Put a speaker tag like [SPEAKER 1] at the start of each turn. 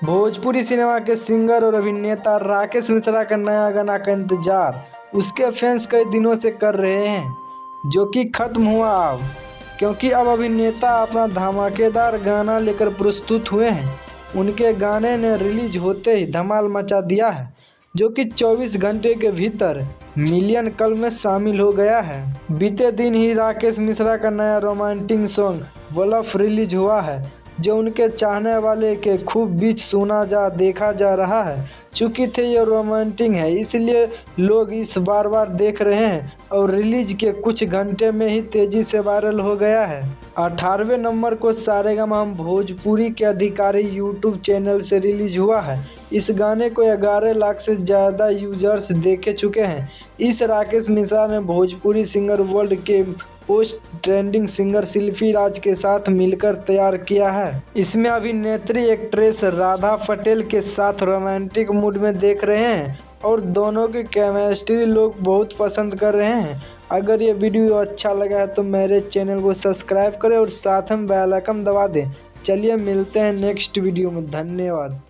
[SPEAKER 1] Bhojpuri cinema के singer और अभिनेता राकेश मिश्रा का नया गाना का इंतजार उसके फैंस कई दिनों से कर रहे हैं, जो कि खत्म हुआ अब, क्योंकि अब अभिनेता अपना धमाकेदार गाना लेकर प्रस्तुत हुए हैं। उनके गाने ने रिलीज होते ही धमाल मचा दिया है, जो कि 24 घंटे के भीतर मिलियन कल में शामिल हो गया है। बीते दिन ही राकेश मिश्रा का नया रोमांटिक सॉन्ग वलफ रिलीज हुआ है, जो उनके चाहने वाले के खूब बीच सुना जा देखा जा रहा है। चूंकि थे ये रोमांटिक है, इसलिए लोग इस बार देख रहे हैं और रिलीज के कुछ घंटे में ही तेजी से वायरल हो गया है। 18वें नंबर को सारेगामा भोजपुरी के आधिकारिक यूट्यूब चैनल से रिलीज हुआ है। इस गाने को 11 लाख से ज़्यादा यूजर्स देखे चुके हैं। इस राकेश मिश्रा ने भोजपुरी सिंगर वर्ल्ड के पोस्ट ट्रेंडिंग सिंगर शिल्पी राज के साथ मिलकर तैयार किया है। इसमें अभिनेत्री एक्ट्रेस राधा पटेल के साथ रोमांटिक मूड में देख रहे हैं और दोनों की केमिस्ट्री लोग बहुत पसंद कर रहे हैं। अगर ये वीडियो अच्छा लगा है तो मेरे चैनल को सब्सक्राइब करें और साथ में बेल आइकन दबा दें। चलिए मिलते हैं नेक्स्ट वीडियो में। धन्यवाद।